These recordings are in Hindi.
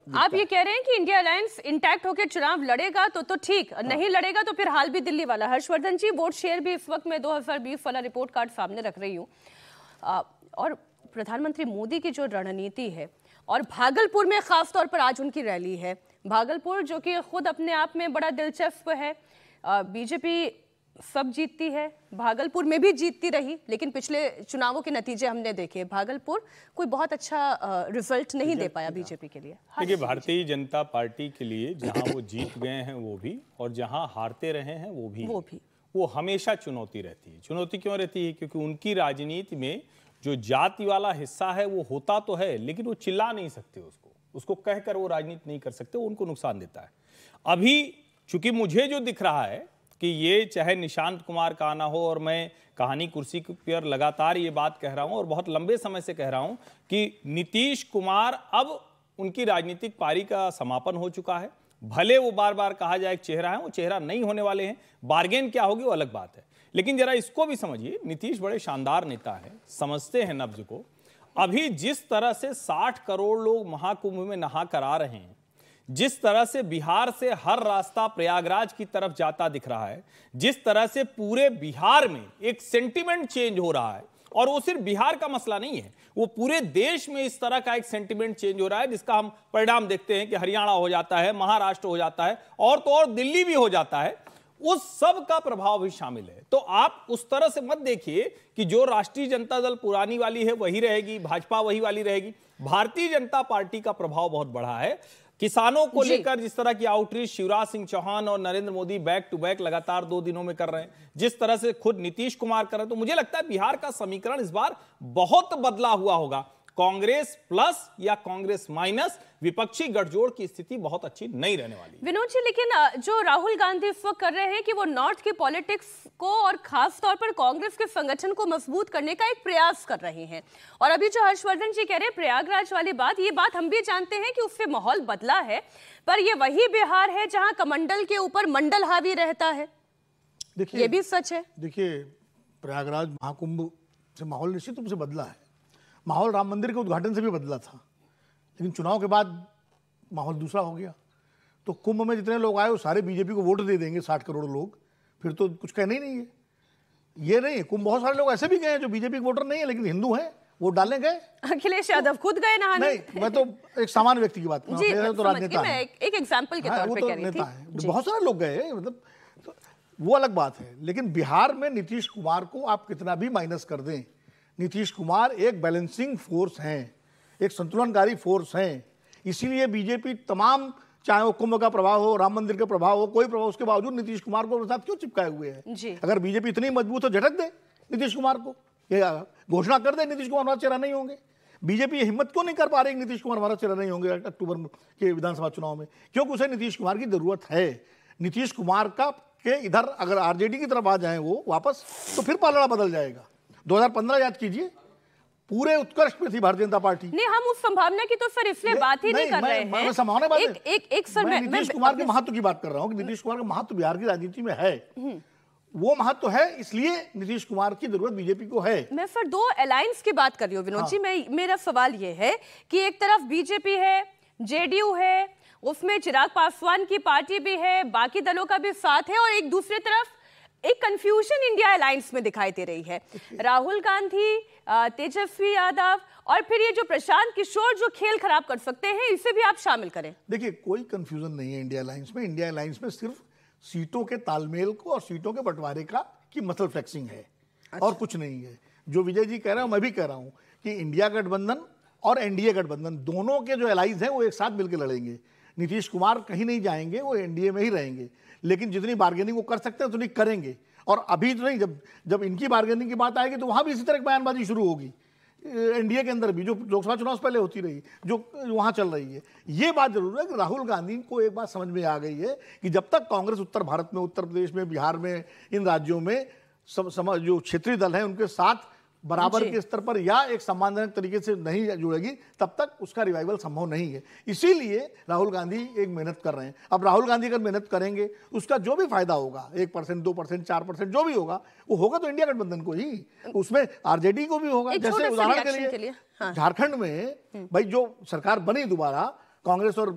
आप ये कह रहे हैं कि इंडिया अलायंस इंटैक्ट होकर चुनाव लड़ेगा तो ठीक, नहीं लड़ेगा तो फिर हाल भी दिल्ली वाला। हर्षवर्धन जी, वोट शेयर भी इस वक्त मैं 2020 वाला रिपोर्ट कार्ड सामने रख रही हूँ, और प्रधानमंत्री मोदी की जो रणनीति है, और भागलपुर में खास तौर पर आज उनकी रैली है। भागलपुर जो कि खुद अपने आप में बड़ा दिलचस्प है। बीजेपी सब जीतती है, भागलपुर में भी जीतती रही, लेकिन पिछले चुनावों के नतीजे हमने देखे, भागलपुर कोई बहुत अच्छा रिजल्ट नहीं दे पाया बीजेपी के लिए। देखिए, भारतीय जनता पार्टी के लिए जहां वो जीत गए हैं वो भी, और जहां हारते रहे हैं वो भी वो हमेशा चुनौती रहती है। चुनौती क्यों रहती है? क्योंकि उनकी राजनीति में जो जाति वाला हिस्सा है वो होता तो है, लेकिन वो चिल्ला नहीं सकते, उसको कहकर वो राजनीति नहीं कर सकते, वो उनको नुकसान देता है। अभी चूंकि मुझे जो दिख रहा है कि ये चाहे निशांत कुमार का आना हो, और मैं कहानी कुर्सी पर लगातार ये बात कह रहा हूं और बहुत लंबे समय से कह रहा हूं कि नीतीश कुमार अब उनकी राजनीतिक पारी का समापन हो चुका है। भले वो बार बार कहा जाए चेहरा है, वो चेहरा नहीं होने वाले हैं, बार्गेन क्या होगी वो अलग बात है। लेकिन जरा इसको भी समझिए, नीतीश बड़े शानदार नेता हैं, समझते हैं नब्ज को। अभी जिस तरह से 60 करोड़ लोग महाकुंभ में नहा कर आ रहे हैं, जिस तरह से बिहार से हर रास्ता प्रयागराज की तरफ जाता दिख रहा है, जिस तरह से पूरे बिहार में एक सेंटिमेंट चेंज हो रहा है, और वो सिर्फ बिहार का मसला नहीं है, वो पूरे देश में इस तरह का एक सेंटिमेंट चेंज हो रहा है, जिसका हम परिणाम देखते हैं कि हरियाणा हो जाता है, महाराष्ट्र हो जाता है, और तो और दिल्ली भी हो जाता है। उस सब का प्रभाव भी शामिल है। तो आप उस तरह से मत देखिए कि जो राष्ट्रीय जनता दल पुरानी वाली है वही रहेगी, भाजपा वही वाली रहेगी। भारतीय जनता पार्टी का प्रभाव बहुत बड़ा है। किसानों को लेकर जिस तरह की आउटरीच शिवराज सिंह चौहान और Narendra Modi back to back लगातार 2 दिनों में कर रहे हैं, जिस तरह से खुद नीतीश कुमार कर रहे हैं, तो मुझे लगता है बिहार का समीकरण इस बार बहुत बदला हुआ होगा। कांग्रेस प्लस या कांग्रेस माइनस विपक्षी गठजोड़ की स्थिति बहुत अच्छी नहीं रहने वाली। विनोद जी, लेकिन जो राहुल गांधी इस वक्त कर रहे हैं कि वो नॉर्थ की पॉलिटिक्स को और खास तौर पर कांग्रेस के संगठन को मजबूत करने का एक प्रयास कर रहे हैं, और अभी जो हर्षवर्धन जी कह रहे हैं प्रयागराज वाली बात, ये बात हम भी जानते हैं कि उससे माहौल बदला है, पर ये वही बिहार है जहां कमंडल के ऊपर मंडल हावी रहता है। देखिए, ये भी सच है। देखिए, प्रयागराज महाकुंभ से माहौल निश्चित रूप से बदला है। माहौल राम मंदिर के उद्घाटन से भी बदला था, लेकिन चुनाव के बाद माहौल दूसरा हो गया। तो कुंभ में जितने लोग आए वो सारे बीजेपी को वोट दे देंगे, 60 करोड़ लोग, फिर तो कुछ कहना ही नहीं है। ये नहीं है, कुंभ बहुत सारे लोग ऐसे भी गए हैं जो बीजेपी के वोटर नहीं है लेकिन हिंदू हैं, वोट डालने गए। अखिलेश यादव खुद गए नहाने। नहीं, मैं तो एक सामान्य व्यक्ति की बात कर रहा हूं, तो राजनेता है, एक एग्जांपल के तौर पे कह रही थी। बहुत सारे लोग गए, मतलब तो वो अलग बात है। लेकिन बिहार में नीतीश कुमार को आप कितना भी माइनस कर दें, नीतीश कुमार एक बैलेंसिंग फोर्स हैं, एक संतुलनकारी फोर्स हैं। इसीलिए बीजेपी तमाम, चाहे वो कुंभ का प्रभाव हो, राम मंदिर का प्रभाव हो, कोई प्रभाव, उसके बावजूद नीतीश कुमार को साथ क्यों चिपकाए हुए हैं? अगर बीजेपी इतनी मजबूत हो, झटक दे नीतीश कुमार को, ये घोषणा कर दे नीतीश कुमार हमारा चेहरा नहीं होंगे। बीजेपी हिम्मत क्यों नहीं कर पा रही नीतीश कुमार हमारा चेहरा नहीं होंगे अक्टूबर के विधानसभा चुनाव में? क्योंकि उसे नीतीश कुमार की जरूरत है। नीतीश कुमार का के इधर अगर आरजेडी की तरफ आ जाए वो वापस, तो फिर पालड़ा बदल जाएगा। 2015 याद कीजिए, पूरे उत्कर्ष पे थी भारतीय जनता पार्टी। नहीं, हम उस संभावना की तो सर इसलिए बात ही नहीं कर रहे हैं। मैं संभावना बात एक सर मैं नीतीश कुमार के महत्व की बात कर रहा हूँ कि नीतीश कुमार का महत्व बिहार की राजनीति में है, वो महत्व है, इसलिए नीतीश कुमार की जरूरत बीजेपी को है। मैं सर 2 अलायंस की बात कर रही हूँ विनोद जी। मेरा सवाल ये है कि एक तरफ बीजेपी है, जेडीयू है, उसमें चिराग पासवान की पार्टी भी है, बाकी दलों का भी साथ है, और एक दूसरी तरफ एक कंफ्यूजन इंडिया अलायंस में दिखाई दे रही है। राहुल गांधी, तेजस्वी यादव, और फिर ये जो प्रशांत किशोर जो खेल खराब कर सकते हैं, इसे भी आप शामिल करें। देखिए, कोई कंफ्यूजन नहीं है इंडिया अलायंस में। इंडिया अलायंस में सिर्फ सीटों के तालमेल को और सीटों के बंटवारे की मसल फ्लेक्सिंग है। और कुछ नहीं है। जो विजय जी कह रहे हैं मैं भी कह रहा हूं कि इंडिया गठबंधन और एनडीए गठबंधन दोनों के जो एलाइज हैं वो एक साथ मिलकर लड़ेंगे। नीतीश कुमार कहीं नहीं जाएंगे, वो एनडीए में ही रहेंगे, लेकिन जितनी बार्गेनिंग वो कर सकते हैं उतनी करेंगे। और अभी तो नहीं, जब इनकी बार्गेनिंग की बात आएगी तो वहां भी इसी तरह की बयानबाजी शुरू होगी। एनडीए के अंदर भी जो लोकसभा चुनाव से पहले होती रही, जो वहां चल रही है। ये बात जरूर है कि राहुल गांधी को एक बात समझ में आ गई है कि जब तक कांग्रेस उत्तर भारत में, उत्तर प्रदेश में, बिहार में, इन राज्यों में जो क्षेत्रीय दल हैं उनके साथ बराबर के स्तर पर या एक सम्मानजनक तरीके से नहीं जुड़ेगी, तब तक उसका रिवाइवल संभव नहीं है। इसीलिए राहुल गांधी एक मेहनत कर रहे हैं। अब राहुल गांधी अगर मेहनत करेंगे, उसका जो भी फायदा होगा, 1%, 2%, 4% जो भी होगा, वो होगा तो इंडिया गठबंधन को ही, उसमें आरजेडी को भी होगा। जैसे उदाहरण के लिए झारखंड में भाई जो सरकार बनी दोबारा, कांग्रेस और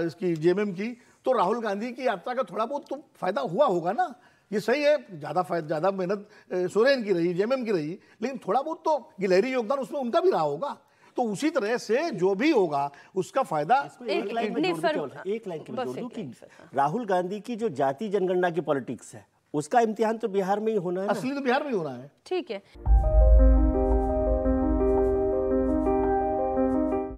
इसकी जेएमएम की, तो राहुल गांधी की यात्रा का थोड़ा बहुत तो फायदा हुआ होगा ना। ये सही है, ज्यादा मेहनत सोरेन की रही, जेएमएम की रही, लेकिन थोड़ा बहुत तो गिलहरी योगदान उसमें उनका भी रहा होगा। तो उसी तरह से जो भी होगा उसका फायदा एक लाइन में जोड़ दूं कि राहुल गांधी की जो जाति जनगणना की पॉलिटिक्स है उसका इम्तिहान तो बिहार में ही होना है ना। असली तो बिहार में ही होना है। ठीक है।